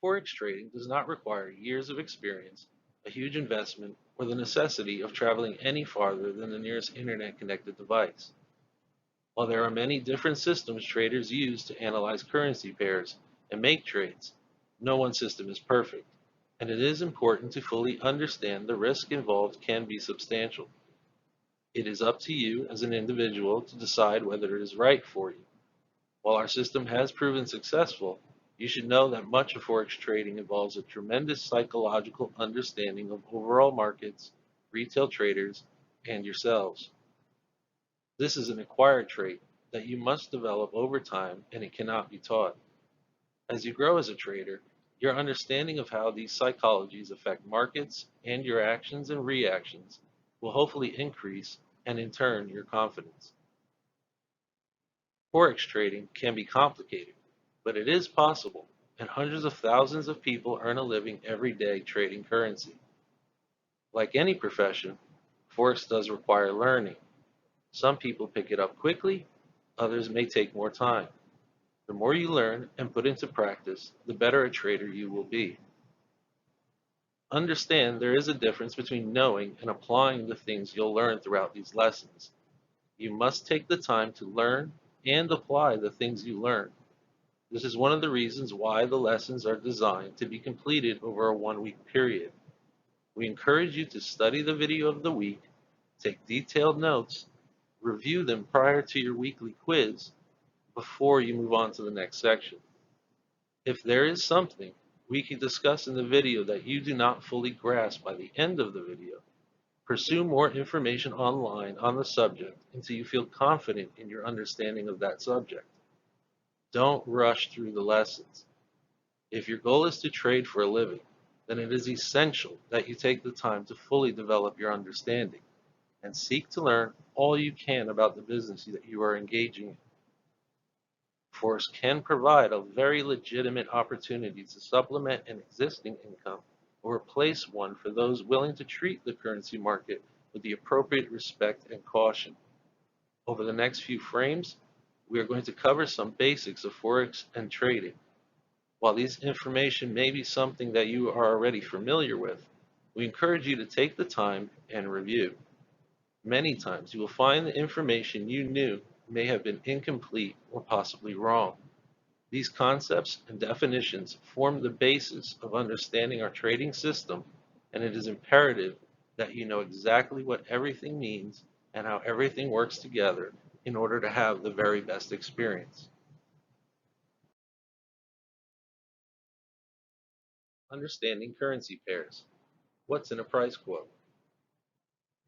Forex trading does not require years of experience, a huge investment, or the necessity of traveling any farther than the nearest internet-connected device. While there are many different systems traders use to analyze currency pairs and make trades, no one system is perfect, and it is important to fully understand the risk involved can be substantial. It is up to you as an individual to decide whether it is right for you. While our system has proven successful, you should know that much of Forex trading involves a tremendous psychological understanding of overall markets, retail traders, and yourselves. This is an acquired trait that you must develop over time and it cannot be taught. As you grow as a trader, your understanding of how these psychologies affect markets and your actions and reactions will hopefully increase and in turn your confidence. Forex trading can be complicated, but it is possible, and hundreds of thousands of people earn a living every day trading currency. Like any profession, Forex does require learning. Some people pick it up quickly, others may take more time. The more you learn and put into practice, the better a trader you will be. Understand there is a difference between knowing and applying the things you'll learn throughout these lessons. You must take the time to learn and apply the things you learn. This is one of the reasons why the lessons are designed to be completed over a 1-week period. We encourage you to study the video of the week, take detailed notes, review them prior to your weekly quiz before you move on to the next section. If there is something we can discuss in the video that you do not fully grasp by the end of the video, pursue more information online on the subject until you feel confident in your understanding of that subject. Don't rush through the lessons. If your goal is to trade for a living, then it is essential that you take the time to fully develop your understanding and seek to learn all you can about the business that you are engaging in. Forex can provide a very legitimate opportunity to supplement an existing income or replace one for those willing to treat the currency market with the appropriate respect and caution. Over the next few frames, we are going to cover some basics of Forex and trading. While these information may be something that you are already familiar with, we encourage you to take the time and review. Many times you will find the information you knew may have been incomplete or possibly wrong. These concepts and definitions form the basis of understanding our trading system, and it is imperative that you know exactly what everything means and how everything works together in order to have the very best experience. Understanding currency pairs. What's in a price quote?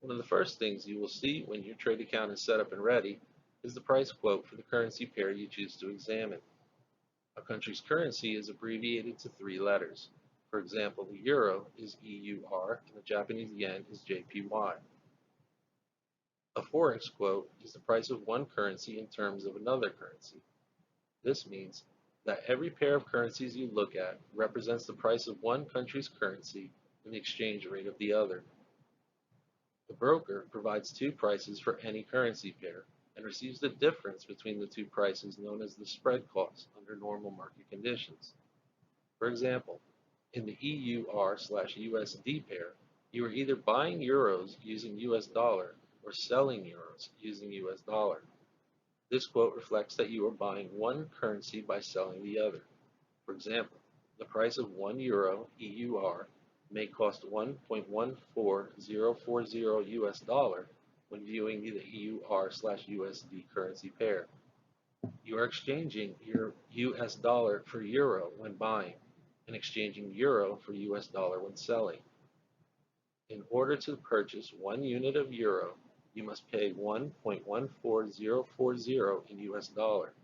One of the first things you will see when your trade account is set up and ready is the price quote for the currency pair you choose to examine. A country's currency is abbreviated to 3 letters. For example, the euro is EUR and the Japanese yen is JPY. A Forex quote is the price of one currency in terms of another currency. This means that every pair of currencies you look at represents the price of one country's currency and the exchange rate of the other. The broker provides 2 prices for any currency pair and receives the difference between the 2 prices known as the spread cost under normal market conditions. For example, in the EUR/USD pair, you are either buying euros using US dollar or selling euros using US dollar. This quote reflects that you are buying one currency by selling the other. For example, the price of 1 euro EUR may cost 1.14040 US dollar when viewing the EUR/USD currency pair. You are exchanging your US dollar for euro when buying and exchanging euro for US dollar when selling. In order to purchase 1 unit of euro, you must pay 1.14040 in US dollar.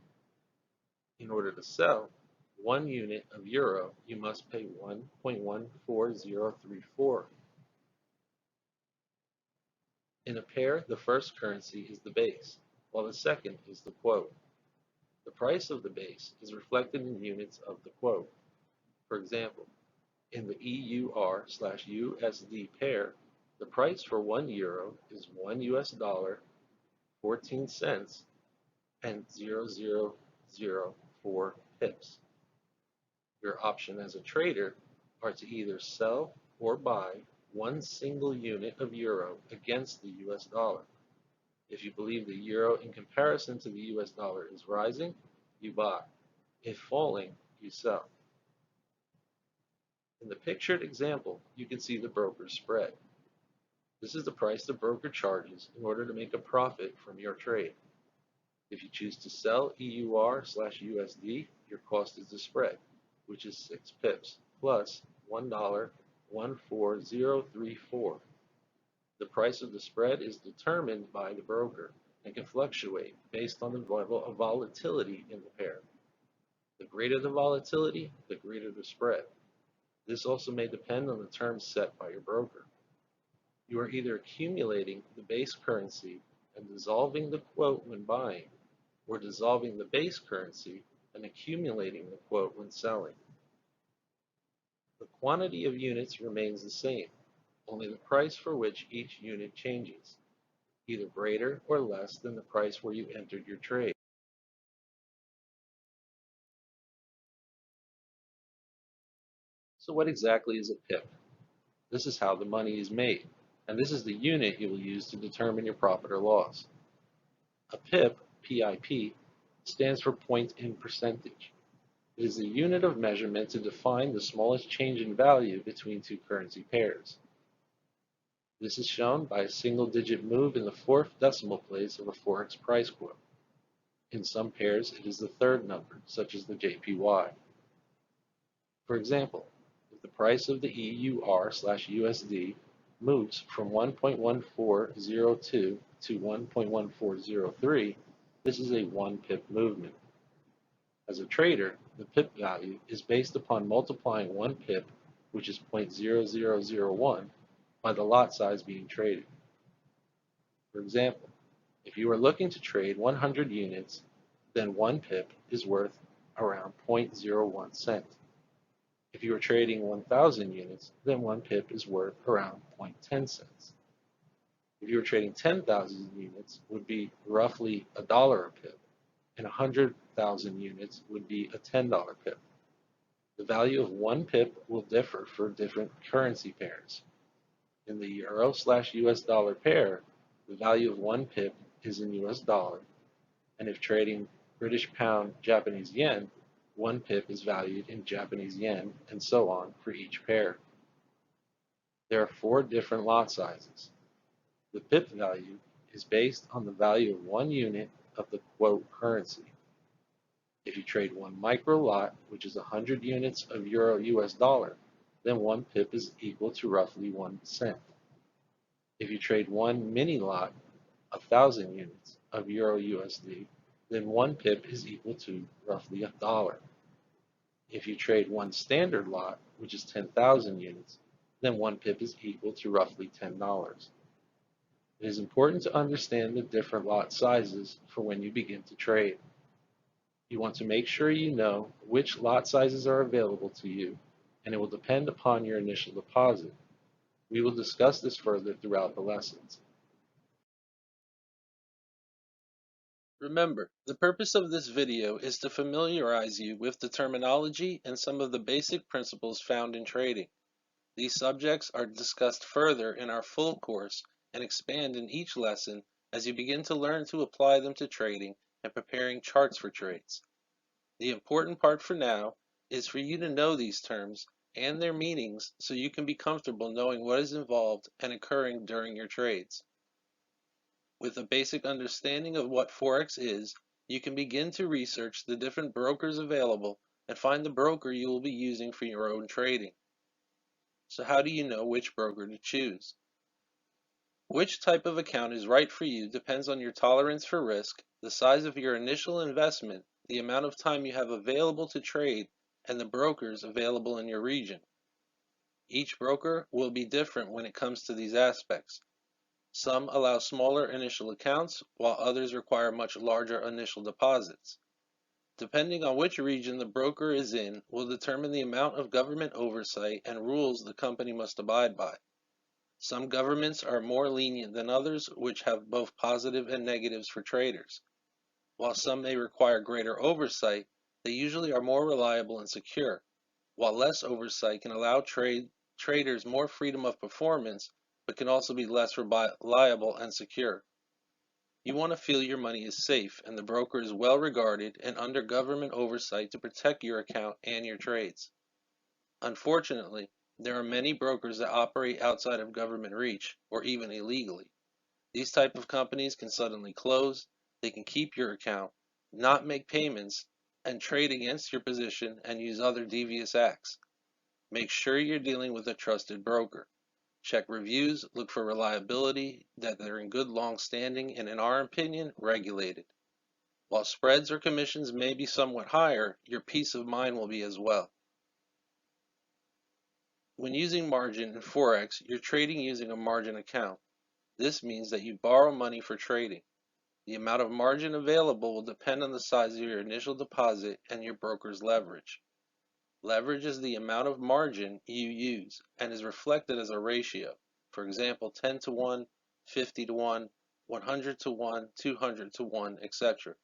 In order to sell 1 unit of euro, you must pay 1.14034. In a pair, the first currency is the base, while the second is the quote. The price of the base is reflected in units of the quote. For example, in the EUR/USD pair, the price for 1 euro is 1 US dollar, 14 cents, and 0.004 pips. Your option as a trader are to either sell or buy one single unit of euro against the US dollar. If you believe the euro in comparison to the US dollar is rising, you buy. If falling, you sell. In the pictured example, you can see the broker's spread. This is the price the broker charges in order to make a profit from your trade. If you choose to sell EUR/USD, your cost is the spread, which is 6 pips plus $1.14034. The price of the spread is determined by the broker and can fluctuate based on the level of volatility in the pair. The greater the volatility, the greater the spread. This also may depend on the terms set by your broker. You are either accumulating the base currency and dissolving the quote when buying, or dissolving the base currency and accumulating the quote when selling. The quantity of units remains the same, only the price for which each unit changes, either greater or less than the price where you entered your trade. So what exactly is a pip? This is how the money is made, and this is the unit you will use to determine your profit or loss. A pip, PIP, stands for point in percentage. It is a unit of measurement to define the smallest change in value between two currency pairs. This is shown by a single-digit move in the fourth decimal place of a Forex price quote. In some pairs, it is the third number, such as the JPY. For example, if the price of the EUR/USD moves from 1.1402 to 1.1403, this is a 1 pip movement. As a trader, the pip value is based upon multiplying 1 pip, which is 0.0001, by the lot size being traded. For example, if you are looking to trade 100 units, then 1 pip is worth around 0.01 cent. If you are trading 1,000 units, then 1 pip is worth around 0.10 cents. If you are trading 10,000 units, would be roughly $1 a pip, and 100,000 units would be a $10 pip. The value of 1 pip will differ for different currency pairs. In the euro/US dollar pair, the value of 1 pip is in US dollar, and if trading British pound Japanese yen, 1 pip is valued in Japanese yen, and so on for each pair. There are 4 different lot sizes. The pip value is based on the value of 1 unit of the quote currency. If you trade 1 micro lot, which is 100 units of euro US dollar, then 1 pip is equal to roughly 1 cent. If you trade 1 mini lot, 1,000 units of euro USD, then 1 pip is equal to roughly $1. If you trade 1 standard lot, which is 10,000 units, then 1 pip is equal to roughly $10. It is important to understand the different lot sizes for when you begin to trade. You want to make sure you know which lot sizes are available to you, and it will depend upon your initial deposit. We will discuss this further throughout the lessons. Remember, the purpose of this video is to familiarize you with the terminology and some of the basic principles found in trading. These subjects are discussed further in our full course and expand in each lesson as you begin to learn to apply them to trading and preparing charts for trades. The important part for now is for you to know these terms and their meanings so you can be comfortable knowing what is involved and occurring during your trades. With a basic understanding of what Forex is, you can begin to research the different brokers available and find the broker you will be using for your own trading. So how do you know which broker to choose? Which type of account is right for you depends on your tolerance for risk, the size of your initial investment, the amount of time you have available to trade, and the brokers available in your region. Each broker will be different when it comes to these aspects. Some allow smaller initial accounts, while others require much larger initial deposits. Depending on which region the broker is in will determine the amount of government oversight and rules the company must abide by. Some governments are more lenient than others, which have both positive and negatives for traders. While some may require greater oversight, they usually are more reliable and secure. while less oversight can allow traders more freedom of performance, but can also be less reliable and secure. You want to feel your money is safe and the broker is well regarded and under government oversight to protect your account and your trades. Unfortunately, there are many brokers that operate outside of government reach or even illegally. These type of companies can suddenly close, they can keep your account, not make payments, and trade against your position and use other devious acts. Make sure you're dealing with a trusted broker. Check reviews, look for reliability, that they're in good long standing, and in our opinion, regulated. While spreads or commissions may be somewhat higher, your peace of mind will be as well. When using margin in Forex, you're trading using a margin account. This means that you borrow money for trading. The amount of margin available will depend on the size of your initial deposit and your broker's leverage. Leverage is the amount of margin you use and is reflected as a ratio. For example, 10 to 1, 50 to 1, 100 to 1, 200 to 1, etc.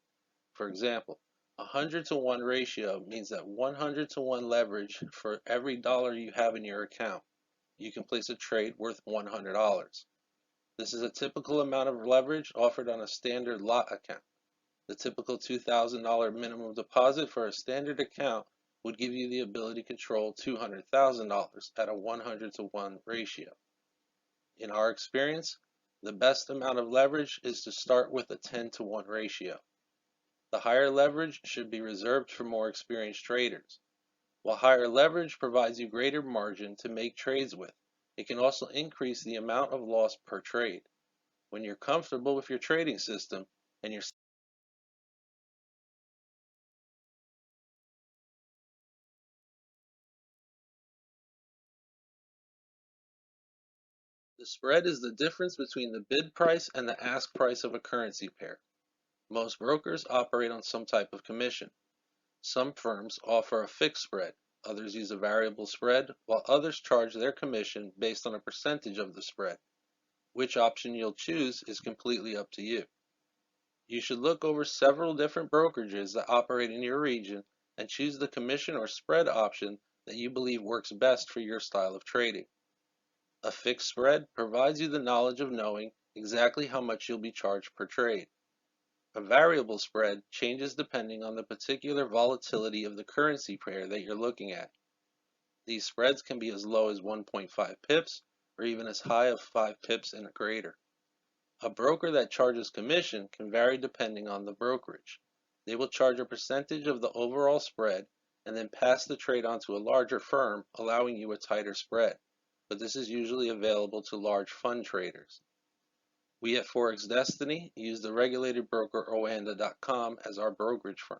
For example, a 100 to 1 ratio means that 100 to 1 leverage for every dollar you have in your account. You can place a trade worth $100. This is a typical amount of leverage offered on a standard lot account. The typical $2,000 minimum deposit for a standard account would give you the ability to control $200,000 at a 100 to 1 ratio. In our experience, the best amount of leverage is to start with a 10 to 1 ratio. The higher leverage should be reserved for more experienced traders. While higher leverage provides you greater margin to make trades with, it can also increase the amount of loss per trade. When you're comfortable with your trading system and you're The spread is the difference between the bid price and the ask price of a currency pair. Most brokers operate on some type of commission. Some firms offer a fixed spread, others use a variable spread, while others charge their commission based on a percentage of the spread. Which option you'll choose is completely up to you. You should look over several different brokerages that operate in your region and choose the commission or spread option that you believe works best for your style of trading. A fixed spread provides you the knowledge of knowing exactly how much you'll be charged per trade. A variable spread changes depending on the particular volatility of the currency pair that you're looking at. These spreads can be as low as 1.5 pips or even as high as 5 pips and greater. A broker that charges commission can vary depending on the brokerage. They will charge a percentage of the overall spread and then pass the trade on to a larger firm, allowing you a tighter spread, but this is usually available to large fund traders. We at Forex Destiny use the regulated broker Oanda.com as our brokerage firm.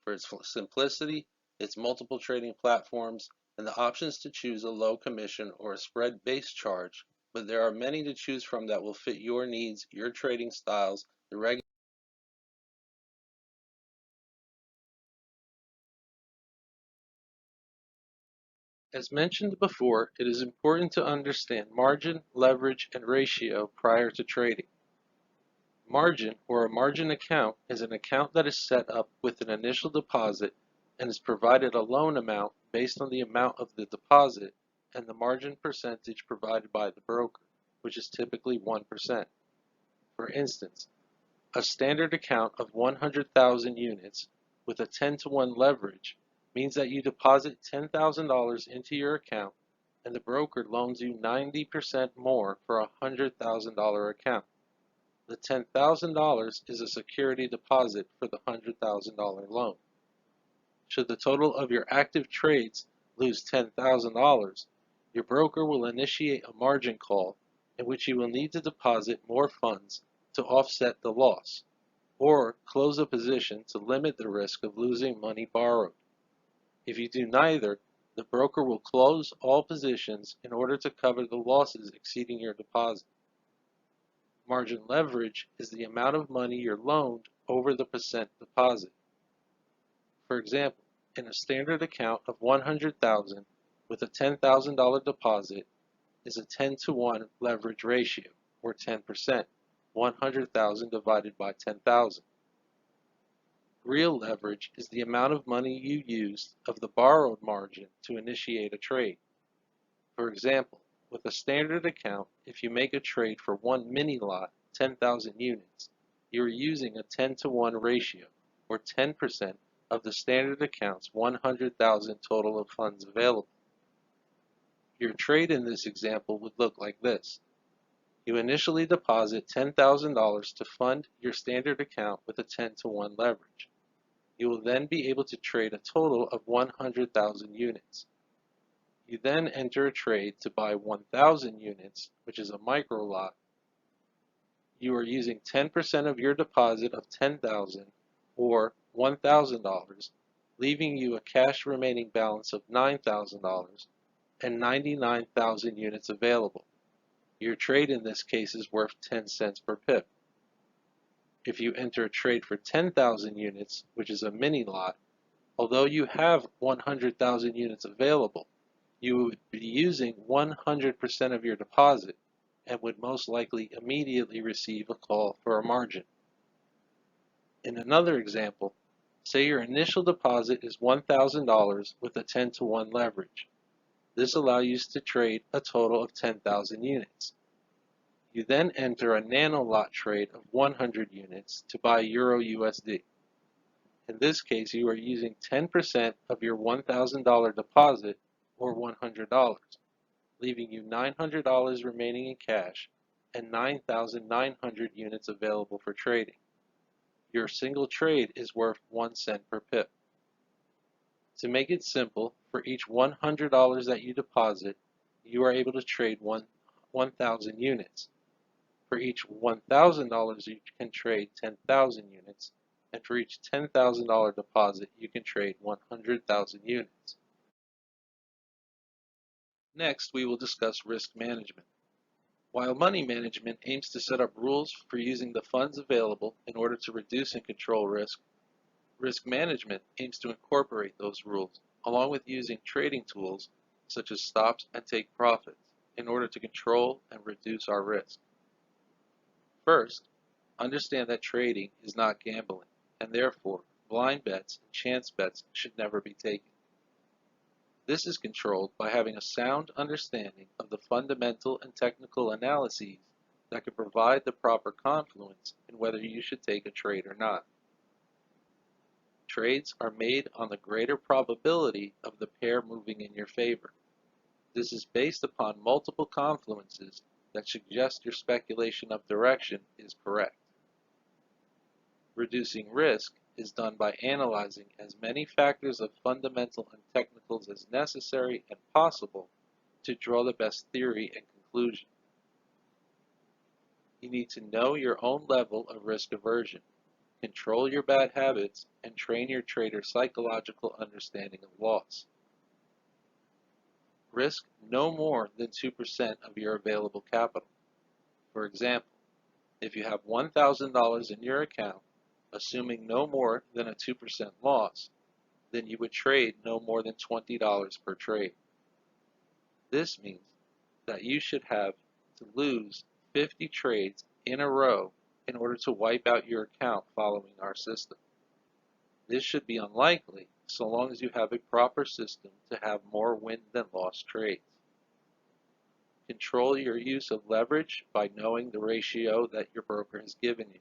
For its simplicity, its multiple trading platforms, and the options to choose a low commission or a spread-based charge, but there are many to choose from that will fit your needs, your trading styles, the As mentioned before, it is important to understand margin, leverage, and ratio prior to trading. Margin, or a margin account, is an account that is set up with an initial deposit and is provided a loan amount based on the amount of the deposit and the margin percentage provided by the broker, which is typically 1%. For instance, a standard account of 100,000 units with a 10 to 1 leverage means that you deposit $10,000 into your account and the broker loans you 90% more for a $100,000 account. The $10,000 is a security deposit for the $100,000 loan. Should the total of your active trades lose $10,000, your broker will initiate a margin call in which you will need to deposit more funds to offset the loss, or close a position to limit the risk of losing money borrowed. If you do neither, the broker will close all positions in order to cover the losses exceeding your deposit. Margin leverage is the amount of money you're loaned over the percent deposit. For example, in a standard account of 100,000 with a $10,000 deposit is a 10 to 1 leverage ratio, or 10%, 100,000 divided by 10,000. Real leverage is the amount of money you used of the borrowed margin to initiate a trade. For example, with a standard account, if you make a trade for one mini lot, 10,000 units, you are using a 10-to-1 ratio, or 10% of the standard account's 100,000 total of funds available. Your trade in this example would look like this. You initially deposit $10,000 to fund your standard account with a 10-to-1 leverage. You will then be able to trade a total of 100,000 units. You then enter a trade to buy 1,000 units, which is a micro lot. You are using 10% of your deposit of $10,000 or $1,000, leaving you a cash remaining balance of $9,000 and 99,000 units available. Your trade in this case is worth 10 cents per pip. If you enter a trade for 10,000 units, which is a mini lot, although you have 100,000 units available, you would be using 100% of your deposit and would most likely immediately receive a call for a margin. In another example, say your initial deposit is $1,000 with a 10-to-1 leverage. This allows you to trade a total of 10,000 units. You then enter a nano lot trade of 100 units to buy Euro USD. In this case, you are using 10% of your $1,000 deposit, or $100, leaving you $900 remaining in cash and 9,900 units available for trading. Your single trade is worth 1 cent per pip. To make it simple, for each $100 that you deposit, you are able to trade 1,000 units. For each $1,000 you can trade 10,000 units, and for each $10,000 deposit you can trade 100,000 units. Next, we will discuss risk management. While money management aims to set up rules for using the funds available in order to reduce and control risk, risk management aims to incorporate those rules, along with using trading tools such as stops and take profits, in order to control and reduce our risk. First, understand that trading is not gambling, and therefore blind bets and chance bets should never be taken. This is controlled by having a sound understanding of the fundamental and technical analyses that can provide the proper confluence in whether you should take a trade or not. Trades are made on the greater probability of the pair moving in your favor. This is based upon multiple confluences that suggest your speculation of direction is correct. Reducing risk is done by analyzing as many factors of fundamental and technicals as necessary and possible to draw the best theory and conclusion. You need to know your own level of risk aversion, control your bad habits, and train your trader's psychological understanding of loss. Risk no more than 2% of your available capital. For example, if you have $1,000 in your account, assuming no more than a 2% loss, then you would trade no more than $20 per trade. This means that you should have to lose 50 trades in a row in order to wipe out your account following our system. This should be unlikely so long as you have a proper system to have more win than loss trades. Control your use of leverage by knowing the ratio that your broker has given you.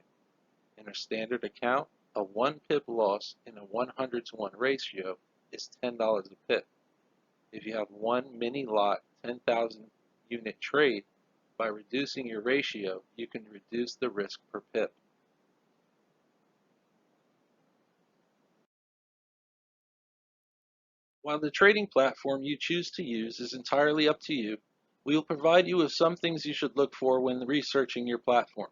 In a standard account, a 1 pip loss in a 100-to-1 ratio is $10 a pip. If you have one mini lot 10,000 unit trade, by reducing your ratio, you can reduce the risk per pip. While the trading platform you choose to use is entirely up to you, we will provide you with some things you should look for when researching your platform.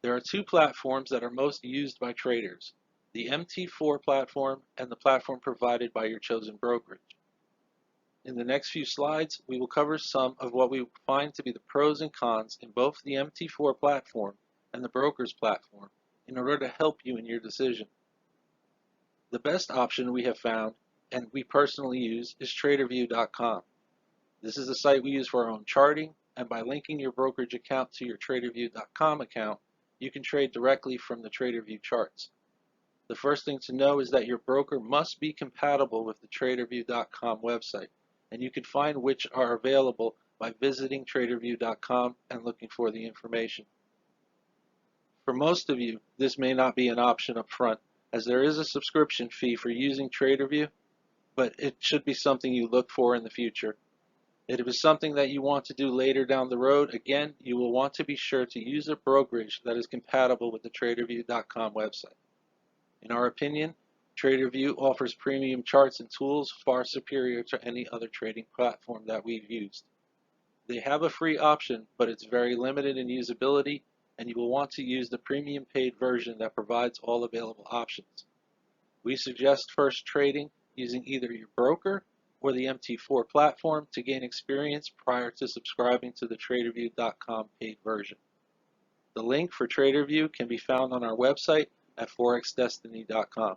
There are two platforms that are most used by traders, the MT4 platform and the platform provided by your chosen brokerage. In the next few slides, we will cover some of what we find to be the pros and cons in both the MT4 platform and the broker's platform in order to help you in your decision. The best option we have found, and we personally use, is TraderView.com. This is a site we use for our own charting, and by linking your brokerage account to your TraderView.com account, you can trade directly from the TraderView charts. The first thing to know is that your broker must be compatible with the TraderView.com website, and you can find which are available by visiting TraderView.com and looking for the information. For most of you, this may not be an option up front, as there is a subscription fee for using TraderView, but it should be something you look for in the future. If it is something that you want to do later down the road, again, you will want to be sure to use a brokerage that is compatible with the TraderView.com website. In our opinion, TraderView offers premium charts and tools far superior to any other trading platform that we've used. They have a free option, but it's very limited in usability, and you will want to use the premium paid version that provides all available options. We suggest first trading using either your broker or the MT4 platform to gain experience prior to subscribing to the TraderView.com paid version. The link for TraderView can be found on our website at ForexDestiny.com.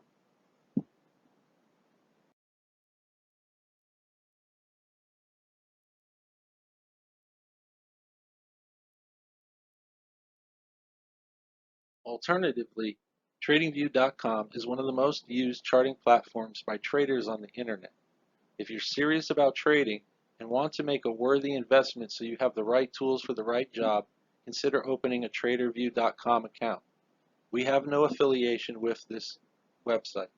Alternatively, TradingView.com is one of the most used charting platforms by traders on the internet. If you're serious about trading and want to make a worthy investment so you have the right tools for the right job, consider opening a TraderView.com account. We have no affiliation with this website.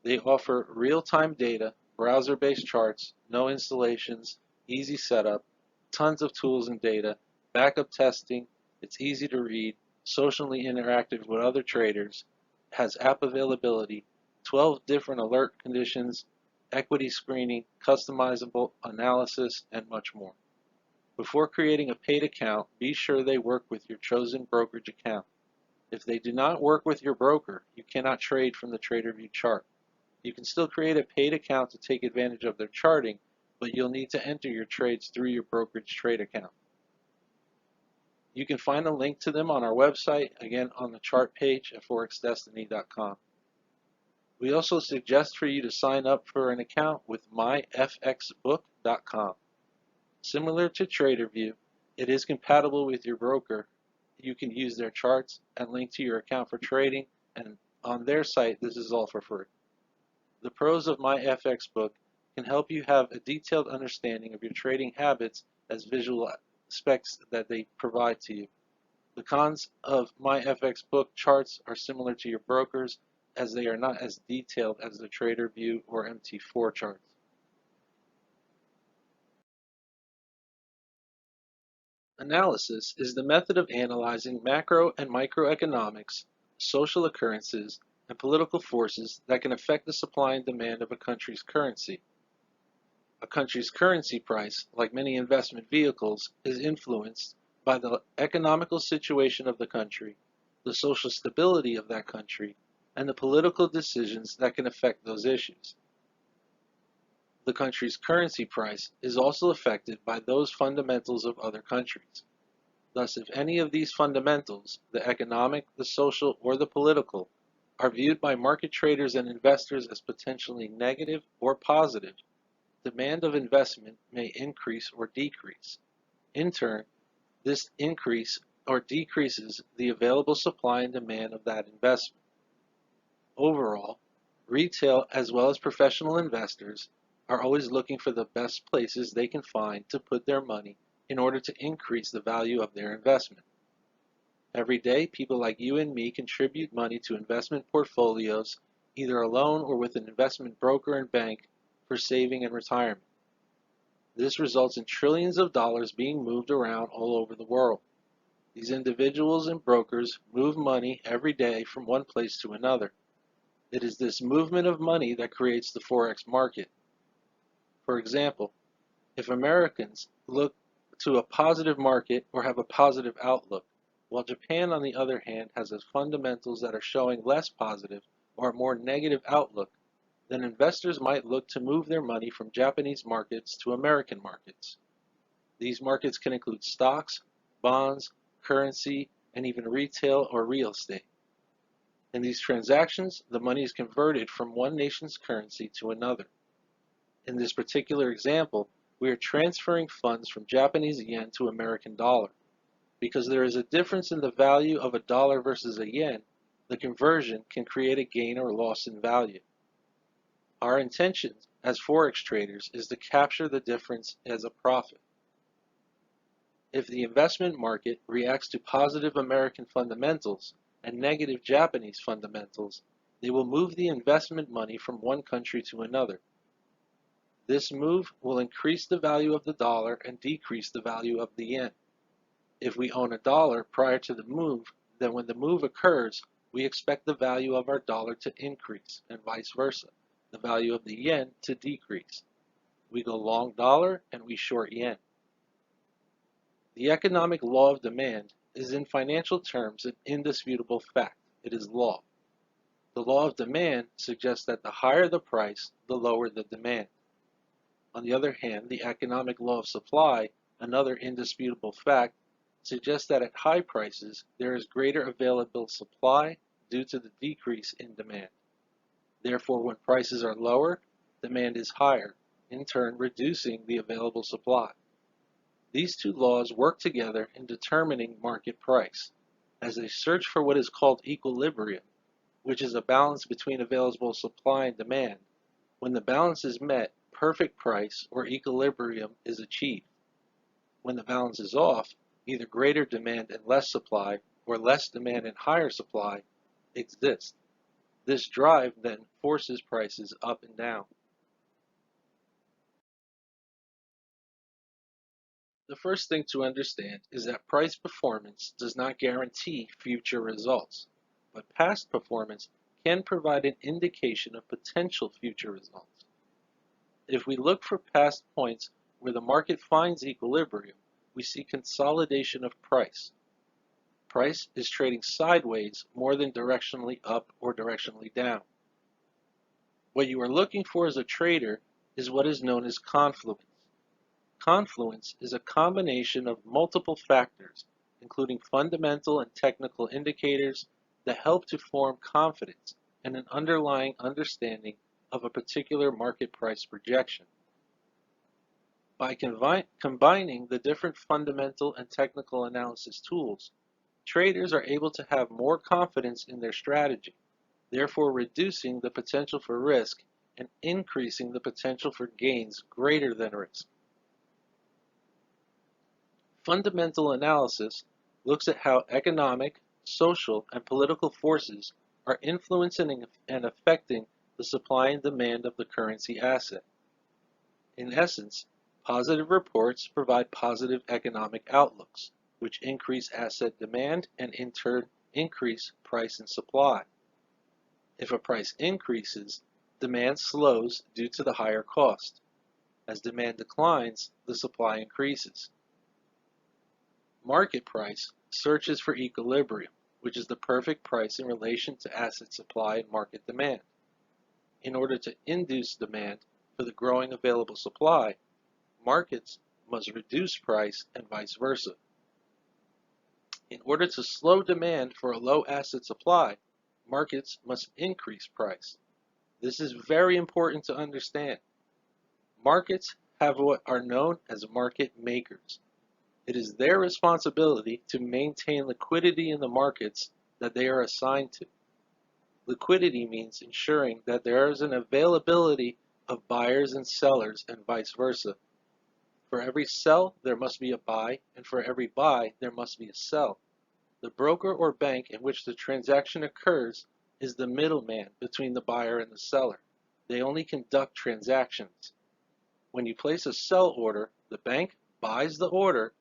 They offer real-time data, browser-based charts, no installations, easy setup, tons of tools and data, backup testing, it's easy to read, socially interactive with other traders, has app availability, 12 different alert conditions, equity screening, customizable analysis, and much more. Before creating a paid account, be sure they work with your chosen brokerage account. If they do not work with your broker, you cannot trade from the TraderView chart. You can still create a paid account to take advantage of their charting, but you'll need to enter your trades through your brokerage trade account. You can find a link to them on our website, again on the chart page at ForexDestiny.com. We also suggest for you to sign up for an account with myfxbook.com. Similar to TraderView, it is compatible with your broker. You can use their charts and link to your account for trading, and on their site, this is all for free. The pros of MyFXBook can help you have a detailed understanding of your trading habits as visual specs that they provide to you. The cons of MyFXBook charts are similar to your brokers, as they are not as detailed as the TraderView or MT4 charts. Analysis is the method of analyzing macro and microeconomics, social occurrences, and political forces that can affect the supply and demand of a country's currency. A country's currency price, like many investment vehicles, is influenced by the economical situation of the country, the social stability of that country, and the political decisions that can affect those issues. The country's currency price is also affected by those fundamentals of other countries. Thus, if any of these fundamentals, the economic, the social, or the political, are viewed by market traders and investors as potentially negative or positive, demand of investment may increase or decrease. In turn, this increase or decreases the available supply and demand of that investment. Overall, retail as well as professional investors are always looking for the best places they can find to put their money in order to increase the value of their investment. Every day, people like you and me contribute money to investment portfolios, either alone or with an investment broker and bank, for saving and retirement. This results in trillions of dollars being moved around all over the world. These individuals and brokers move money every day from one place to another. It is this movement of money that creates the Forex market. For example, if Americans look to a positive market or have a positive outlook, while Japan, on the other hand, has fundamentals that are showing less positive or a more negative outlook, then investors might look to move their money from Japanese markets to American markets. These markets can include stocks, bonds, currency, and even retail or real estate. In these transactions, the money is converted from one nation's currency to another. In this particular example, we are transferring funds from Japanese yen to American dollar. Because there is a difference in the value of a dollar versus a yen, the conversion can create a gain or loss in value. Our intention as Forex traders is to capture the difference as a profit. If the investment market reacts to positive American fundamentals and negative Japanese fundamentals, they will move the investment money from one country to another. This move will increase the value of the dollar and decrease the value of the yen. If we own a dollar prior to the move, then when the move occurs, we expect the value of our dollar to increase and vice versa, the value of the yen to decrease. We go long dollar and we short yen. The economic law of demand is in financial terms an indisputable fact. It is law. The law of demand suggests that the higher the price, the lower the demand. On the other hand, the economic law of supply, another indisputable fact, suggests that at high prices there is greater available supply due to the decrease in demand. Therefore, when prices are lower, demand is higher, in turn reducing the available supply. These two laws work together in determining market price, as they search for what is called equilibrium, which is a balance between available supply and demand. When the balance is met, perfect price or equilibrium is achieved. When the balance is off, either greater demand and less supply, or less demand and higher supply exist. This drive then forces prices up and down. The first thing to understand is that price performance does not guarantee future results, but past performance can provide an indication of potential future results. If we look for past points where the market finds equilibrium, we see consolidation of price. Price is trading sideways more than directionally up or directionally down. What you are looking for as a trader is what is known as confluence. Confluence is a combination of multiple factors, including fundamental and technical indicators that help to form confidence and an underlying understanding of a particular market price projection. By combining the different fundamental and technical analysis tools, traders are able to have more confidence in their strategy, therefore reducing the potential for risk and increasing the potential for gains greater than risk. Fundamental analysis looks at how economic, social, and political forces are influencing and affecting the supply and demand of the currency asset. In essence, positive reports provide positive economic outlooks, which increase asset demand and in turn increase price and supply. If a price increases, demand slows due to the higher cost. As demand declines, the supply increases. Market price searches for equilibrium, which is the perfect price in relation to asset supply and market demand. In order to induce demand for the growing available supply, markets must reduce price and vice versa. In order to slow demand for a low asset supply, markets must increase price. This is very important to understand. Markets have what are known as market makers. It is their responsibility to maintain liquidity in the markets that they are assigned to. Liquidity means ensuring that there is an availability of buyers and sellers and vice versa. For every sell, there must be a buy, and for every buy, there must be a sell. The broker or bank in which the transaction occurs is the middleman between the buyer and the seller. They only conduct transactions. When you place a sell order, the bank buys the order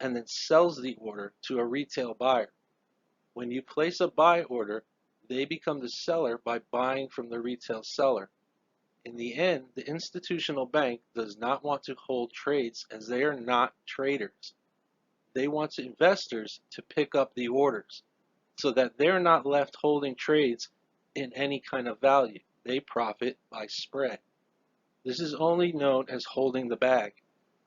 and then sells the order to a retail buyer. When you place a buy order, they become the seller by buying from the retail seller. In the end, the institutional bank does not want to hold trades as they are not traders. They want investors to pick up the orders so that they're not left holding trades in any kind of value. They profit by spread. This is only known as holding the bag.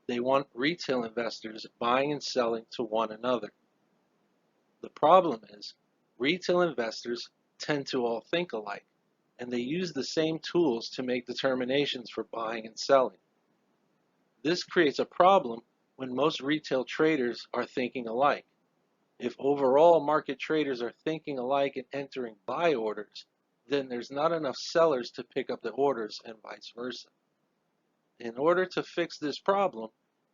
They want retail investors buying and selling to one another. The problem is, retail investors tend to all think alike, and they use the same tools to make determinations for buying and selling. This creates a problem when most retail traders are thinking alike. If overall market traders are thinking alike and entering buy orders, then there's not enough sellers to pick up the orders and vice versa. In order to fix this problem,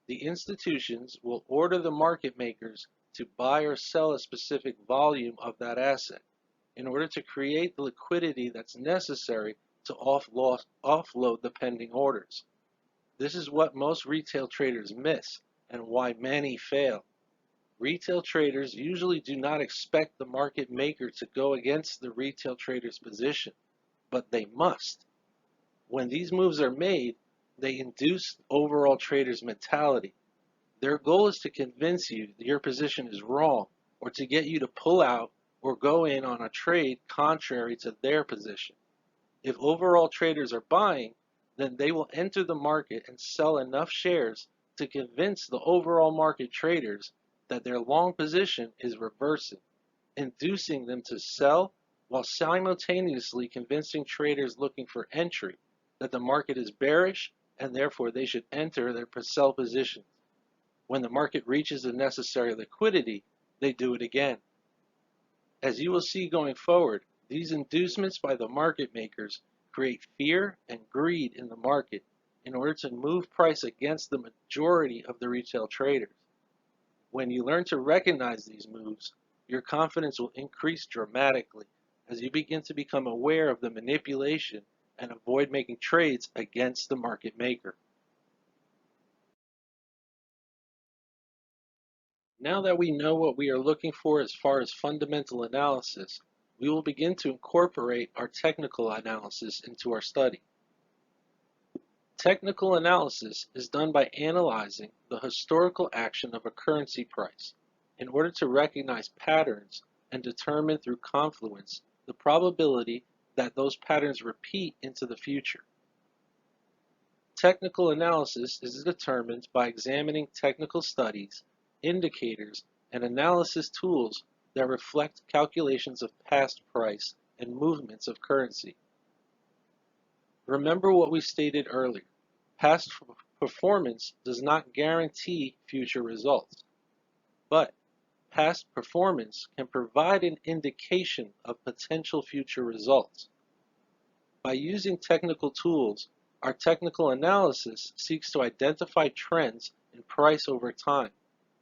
the institutions will order the market makers to buy or sell a specific volume of that asset in order to create the liquidity that's necessary to offload the pending orders. This is what most retail traders miss and why many fail. Retail traders usually do not expect the market maker to go against the retail trader's position, but they must. When these moves are made, they induce overall traders' mentality. Their goal is to convince you that your position is wrong, or to get you to pull out or go in on a trade contrary to their position. If overall traders are buying, then they will enter the market and sell enough shares to convince the overall market traders that their long position is reversing, inducing them to sell while simultaneously convincing traders looking for entry that the market is bearish and therefore they should enter their sell positions. When the market reaches the necessary liquidity, they do it again. As you will see going forward, these inducements by the market makers create fear and greed in the market in order to move price against the majority of the retail traders. When you learn to recognize these moves, your confidence will increase dramatically as you begin to become aware of the manipulation and avoid making trades against the market maker. Now that we know what we are looking for as far as fundamental analysis, we will begin to incorporate our technical analysis into our study. Technical analysis is done by analyzing the historical action of a currency price in order to recognize patterns and determine through confluence the probability that those patterns repeat into the future. Technical analysis is determined by examining technical studies, indicators, and analysis tools that reflect calculations of past price and movements of currency. Remember what we stated earlier. Past performance does not guarantee future results, but past performance can provide an indication of potential future results. By using technical tools, our technical analysis seeks to identify trends in price over time,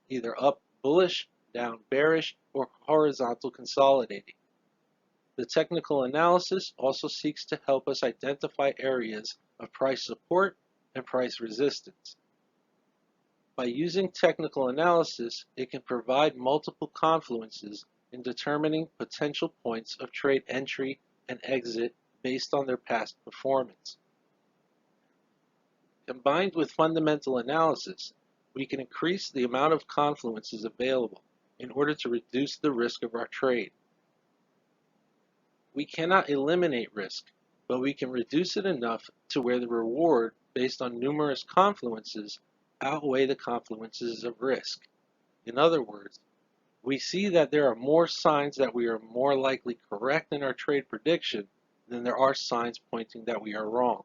either up bullish, down bearish, or horizontal consolidating. The technical analysis also seeks to help us identify areas of price support and price resistance. By using technical analysis, it can provide multiple confluences in determining potential points of trade entry and exit based on their past performance. Combined with fundamental analysis, we can increase the amount of confluences available in order to reduce the risk of our trade. We cannot eliminate risk, but we can reduce it enough to where the reward based on numerous confluences outweigh the confluences of risk. In other words, we see that there are more signs that we are more likely correct in our trade prediction than there are signs pointing that we are wrong.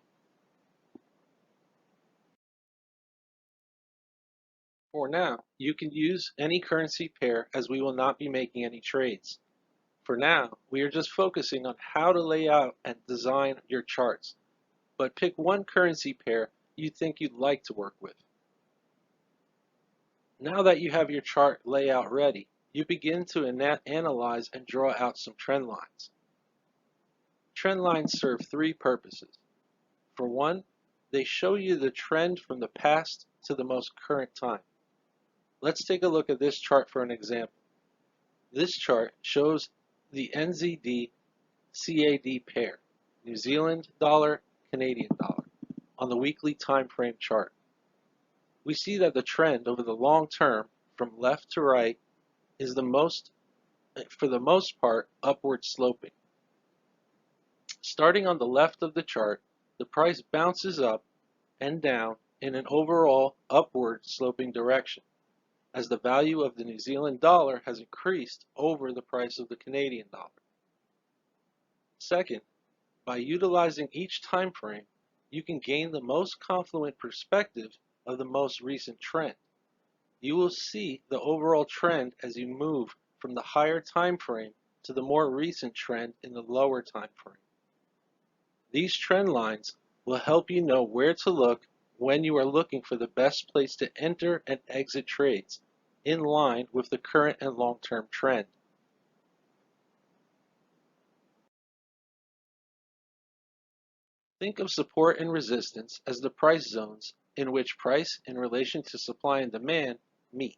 For now, you can use any currency pair as we will not be making any trades. For now, we are just focusing on how to lay out and design your charts, but pick one currency pair you think you'd like to work with. Now that you have your chart layout ready, you begin to analyze and draw out some trend lines. Trend lines serve three purposes. For one, they show you the trend from the past to the most current time. Let's take a look at this chart for an example. This chart shows the NZD-CAD pair, New Zealand dollar, Canadian dollar, on the weekly time frame chart. We see that the trend over the long term from left to right is for the most part, upward sloping. Starting on the left of the chart, the price bounces up and down in an overall upward sloping direction, as the value of the New Zealand dollar has increased over the price of the Canadian dollar. Second, by utilizing each time frame, you can gain the most confluent perspective of the most recent trend. You will see the overall trend as you move from the higher time frame to the more recent trend in the lower time frame. These trend lines will help you know where to look when you are looking for the best place to enter and exit trades in line with the current and long-term trend. Think of support and resistance as the price zones in which price in relation to supply and demand meet.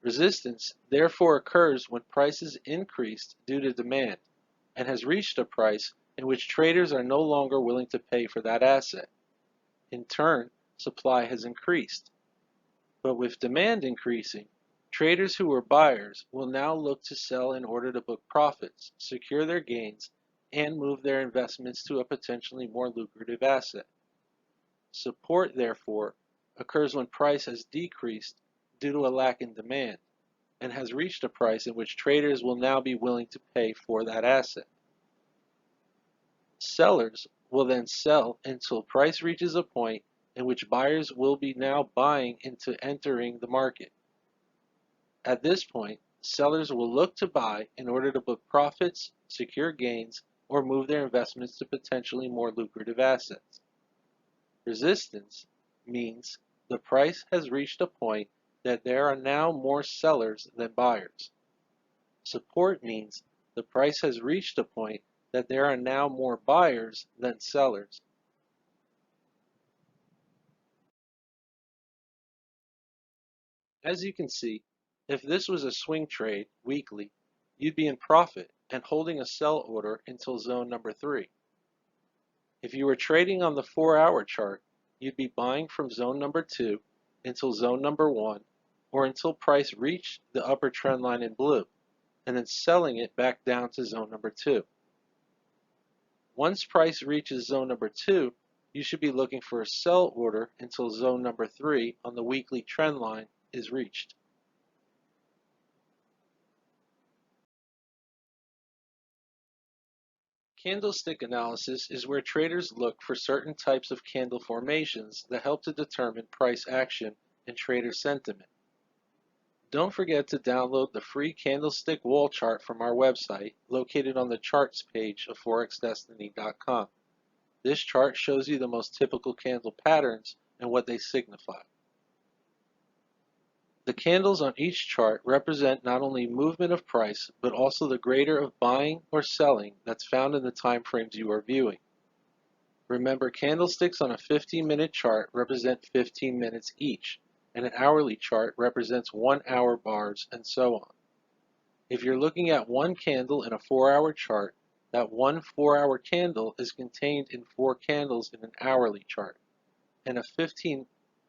Resistance therefore occurs when price is increased due to demand and has reached a price in which traders are no longer willing to pay for that asset. In turn, supply has increased. But with demand increasing, traders who were buyers will now look to sell in order to book profits, secure their gains, and move their investments to a potentially more lucrative asset. Support, therefore, occurs when price has decreased due to a lack in demand and has reached a price in which traders will now be willing to pay for that asset. Sellers will then sell until price reaches a point in which buyers will be now buying into entering the market. At this point, sellers will look to buy in order to book profits, secure gains, or move their investments to potentially more lucrative assets. Resistance means the price has reached a point that there are now more sellers than buyers. Support means the price has reached a point that there are now more buyers than sellers. As you can see, if this was a swing trade weekly, you'd be in profit and holding a sell order until zone number 3. If you were trading on the 4-hour chart, you'd be buying from zone number 2 until zone number 1, or until price reached the upper trend line in blue, and then selling it back down to zone number 2. Once price reaches zone number 2, you should be looking for a sell order until zone number 3 on the weekly trend line is reached. Candlestick analysis is where traders look for certain types of candle formations that help to determine price action and trader sentiment. Don't forget to download the free candlestick wall chart from our website, located on the charts page of forexdestiny.com. This chart shows you the most typical candle patterns and what they signify. The candles on each chart represent not only movement of price, but also the grader of buying or selling that's found in the time frames you are viewing. Remember, candlesticks on a 15-minute chart represent 15 minutes each, and an hourly chart represents 1-hour bars, and so on. If you're looking at one candle in a 4-hour chart, that one 4-hour candle is contained in 4 candles in an hourly chart, and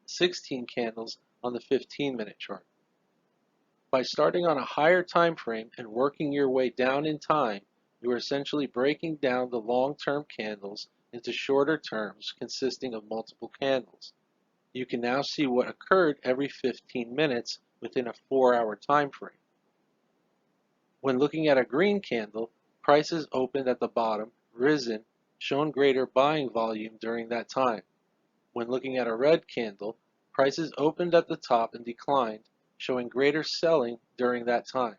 16 candles on the 15-minute chart. By starting on a higher time frame and working your way down in time, you are essentially breaking down the long-term candles into shorter terms consisting of multiple candles. You can now see what occurred every 15 minutes within a 4-hour time frame. When looking at a green candle, prices opened at the bottom, risen, shown greater buying volume during that time. When looking at a red candle, prices opened at the top and declined, showing greater selling during that time.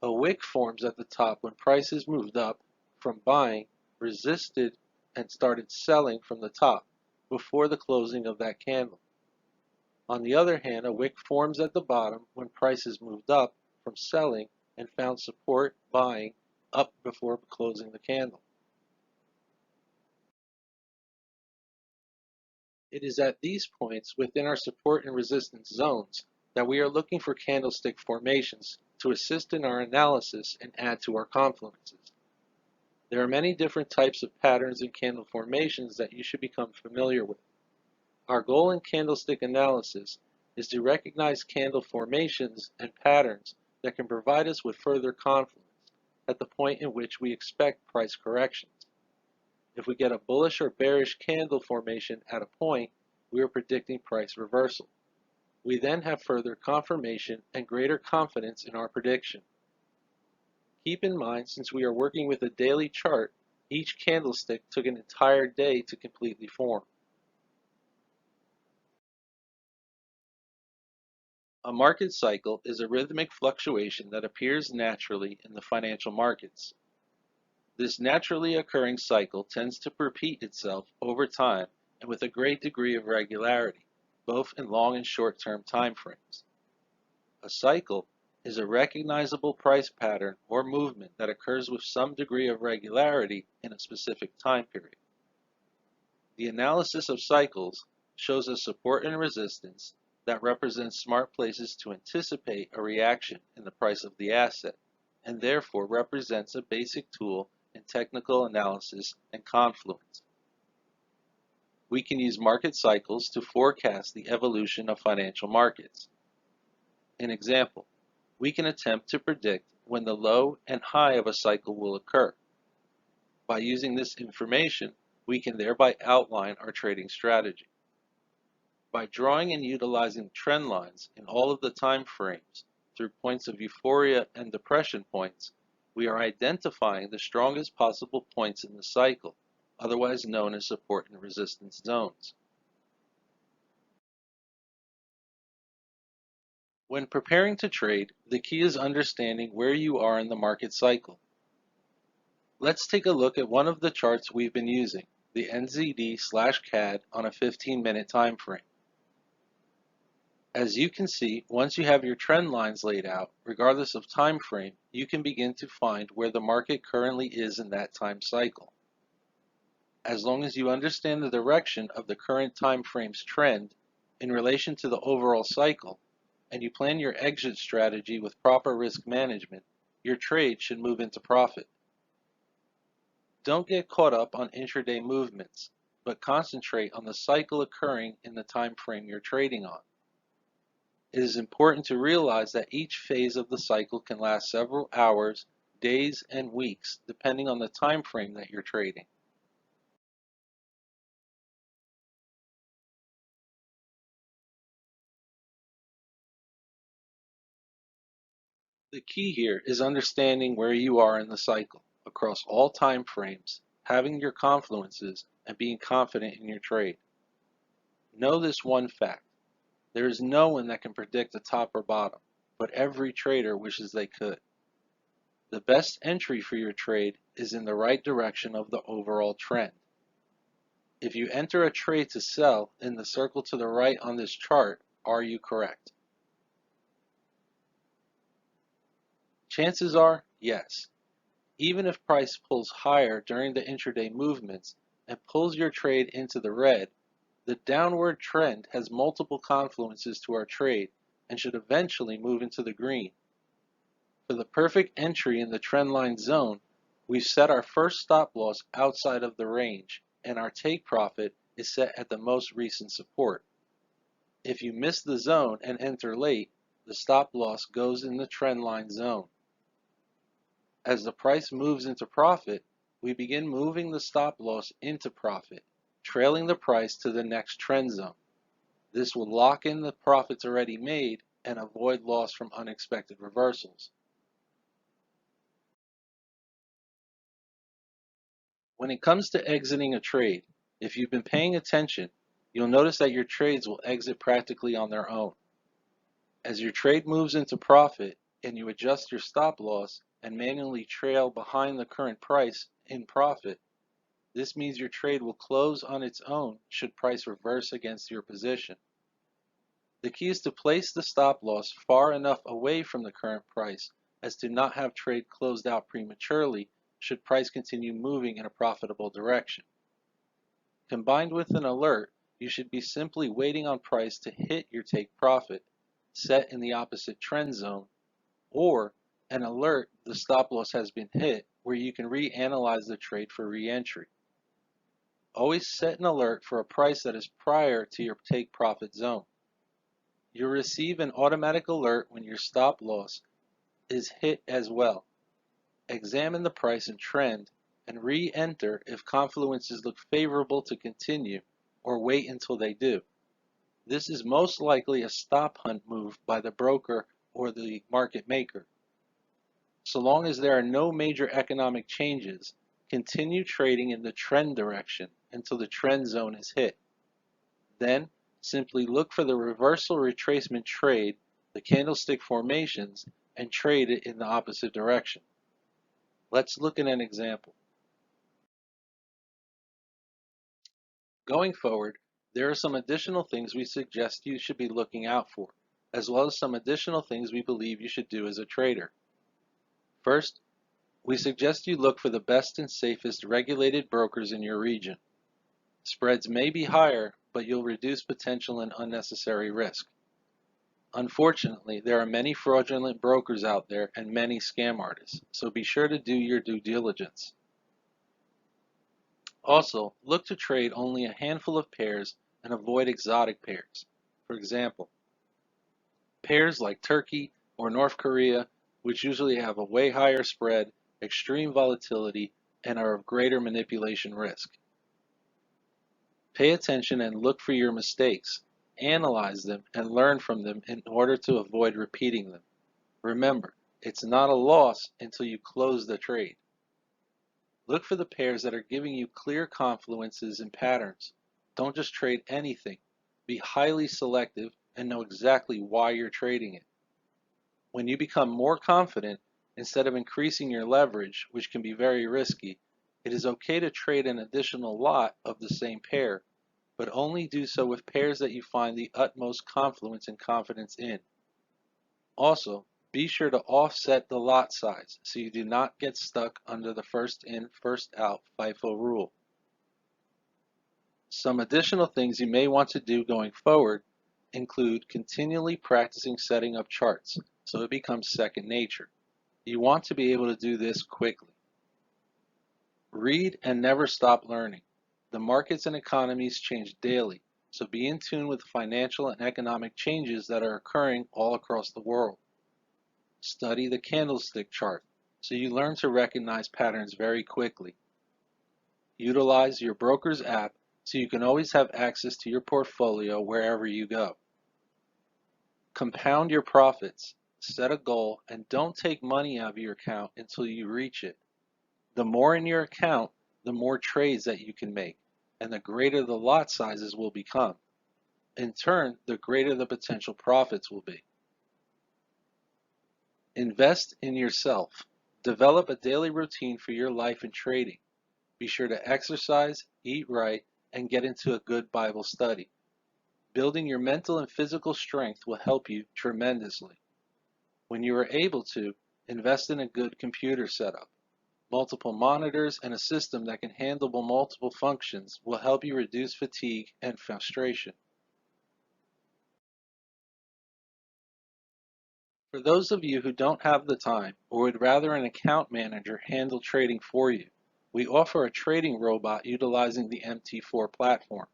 A wick forms at the top when prices moved up from buying, resisted, and started selling from the top before the closing of that candle. On the other hand, a wick forms at the bottom when prices moved up from selling and found support buying up before closing the candle. It is at these points within our support and resistance zones that we are looking for candlestick formations to assist in our analysis and add to our confluences. There are many different types of patterns and candle formations that you should become familiar with. Our goal in candlestick analysis is to recognize candle formations and patterns that can provide us with further confluence at the point in which we expect price corrections. If we get a bullish or bearish candle formation at a point, we are predicting price reversal. We then have further confirmation and greater confidence in our prediction. Keep in mind, since we are working with a daily chart, each candlestick took an entire day to completely form. A market cycle is a rhythmic fluctuation that appears naturally in the financial markets. This naturally occurring cycle tends to repeat itself over time and with a great degree of regularity, both in long and short-term time frames. A cycle is a recognizable price pattern or movement that occurs with some degree of regularity in a specific time period. The analysis of cycles shows a support and resistance that represents smart places to anticipate a reaction in the price of the asset, and therefore represents a basic tool in technical analysis and confluence. We can use market cycles to forecast the evolution of financial markets. An example, we can attempt to predict when the low and high of a cycle will occur. By using this information, we can thereby outline our trading strategy. By drawing and utilizing trend lines in all of the time frames through points of euphoria and depression points, we are identifying the strongest possible points in the cycle, otherwise known as support and resistance zones. When preparing to trade, the key is understanding where you are in the market cycle. Let's take a look at one of the charts we've been using, the NZD/CAD on a 15-minute time frame. As you can see, once you have your trend lines laid out, regardless of time frame, you can begin to find where the market currently is in that time cycle. As long as you understand the direction of the current time frame's trend in relation to the overall cycle, and you plan your exit strategy with proper risk management, your trade should move into profit. Don't get caught up on intraday movements, but concentrate on the cycle occurring in the time frame you're trading on. It is important to realize that each phase of the cycle can last several hours, days, and weeks, depending on the time frame that you're trading. The key here is understanding where you are in the cycle, across all time frames, having your confluences, and being confident in your trade. Know this one fact. There is no one that can predict the top or bottom, but every trader wishes they could. The best entry for your trade is in the right direction of the overall trend. If you enter a trade to sell in the circle to the right on this chart, are you correct? Chances are, yes. Even if price pulls higher during the intraday movements and pulls your trade into the red, the downward trend has multiple confluences to our trade and should eventually move into the green. For the perfect entry in the trendline zone, we've set our first stop loss outside of the range, and our take profit is set at the most recent support. If you miss the zone and enter late, the stop loss goes in the trendline zone. As the price moves into profit, we begin moving the stop loss into profit, trailing the price to the next trend zone. This will lock in the profits already made and avoid loss from unexpected reversals. When it comes to exiting a trade, if you've been paying attention, you'll notice that your trades will exit practically on their own. As your trade moves into profit and you adjust your stop loss and manually trail behind the current price in profit, this means your trade will close on its own should price reverse against your position. The key is to place the stop loss far enough away from the current price as to not have trade closed out prematurely should price continue moving in a profitable direction. Combined with an alert, you should be simply waiting on price to hit your take profit, set in the opposite trend zone, or an alert the stop loss has been hit where you can reanalyze the trade for re-entry. Always set an alert for a price that is prior to your take profit zone. You'll receive an automatic alert when your stop loss is hit as well. Examine the price and trend and re-enter if confluences look favorable to continue, or wait until they do. This is most likely a stop hunt move by the broker or the market maker. So long as there are no major economic changes, continue trading in the trend direction until the trend zone is hit. Then, simply look for the reversal retracement trade the candlestick formations, and trade it in the opposite direction. Let's look at an example. Going forward, there are some additional things we suggest you should be looking out for, as well as some additional things we believe you should do as a trader. First, we suggest you look for the best and safest regulated brokers in your region. Spreads may be higher, but you'll reduce potential and unnecessary risk. Unfortunately, there are many fraudulent brokers out there and many scam artists, so be sure to do your due diligence. Also, look to trade only a handful of pairs and avoid exotic pairs. For example, pairs like Turkey or North Korea, which usually have a way higher spread, extreme volatility, and are of greater manipulation risk. Pay attention and look for your mistakes. Analyze them and learn from them in order to avoid repeating them. Remember, it's not a loss until you close the trade. Look for the pairs that are giving you clear confluences and patterns. Don't just trade anything. Be highly selective and know exactly why you're trading it. When you become more confident, instead of increasing your leverage, which can be very risky, it is okay to trade an additional lot of the same pair, but only do so with pairs that you find the utmost confluence and confidence in. Also, be sure to offset the lot size so you do not get stuck under the first in, first out FIFO rule. Some additional things you may want to do going forward include continually practicing setting up charts so it becomes second nature. You want to be able to do this quickly. Read and never stop learning. The markets and economies change daily, so be in tune with financial and economic changes that are occurring all across the world. Study the candlestick chart so you learn to recognize patterns very quickly. Utilize your broker's app so you can always have access to your portfolio wherever you go. Compound your profits, set a goal, and don't take money out of your account until you reach it. The more in your account, the more trades that you can make, and the greater the lot sizes will become. In turn, the greater the potential profits will be. Invest in yourself. Develop a daily routine for your life and trading. Be sure to exercise, eat right, and get into a good Bible study. Building your mental and physical strength will help you tremendously. When you are able to, invest in a good computer setup. Multiple monitors and a system that can handle multiple functions will help you reduce fatigue and frustration. For those of you who don't have the time or would rather an account manager handle trading for you, we offer a trading robot utilizing the MT4 platform.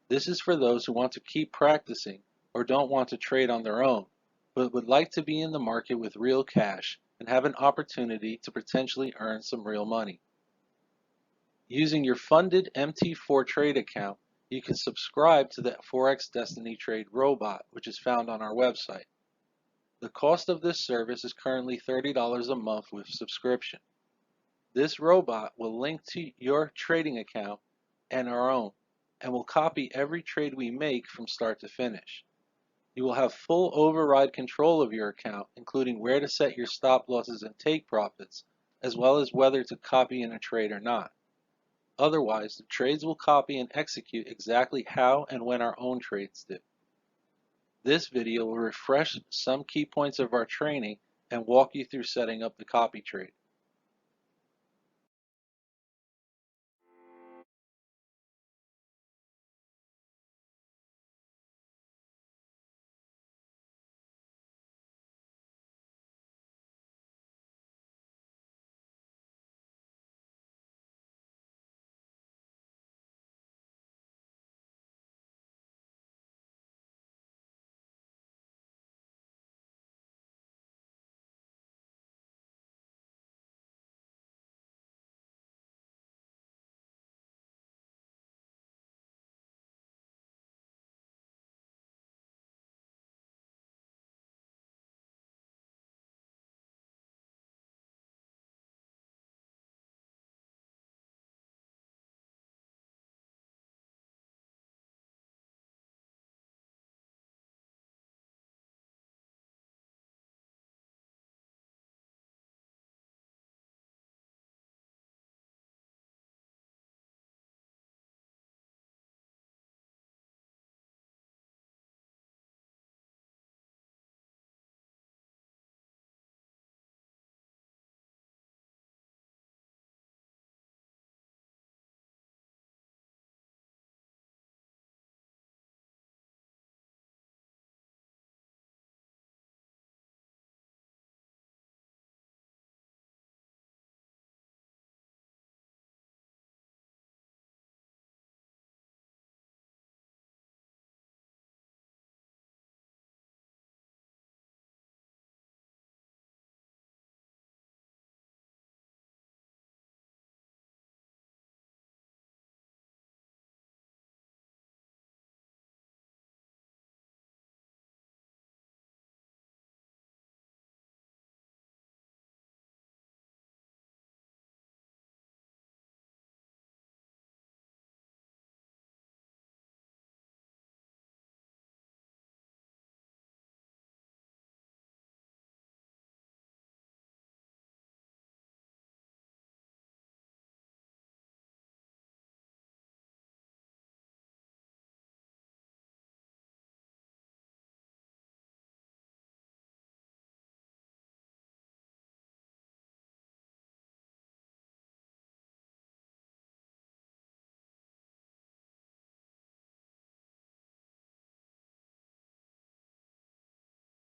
This is for those who want to keep practicing or don't want to trade on their own, but would like to be in the market with real cash and have an opportunity to potentially earn some real money. Using your funded MT4 trade account, you can subscribe to the Forex Destiny Trade robot, which is found on our website. The cost of this service is currently $30 a month with subscription. This robot will link to your trading account and our own, and will copy every trade we make from start to finish. You will have full override control of your account, including where to set your stop losses and take profits, as well as whether to copy in a trade or not. Otherwise, the trades will copy and execute exactly how and when our own trades do. This video will refresh some key points of our training and walk you through setting up the copy trade.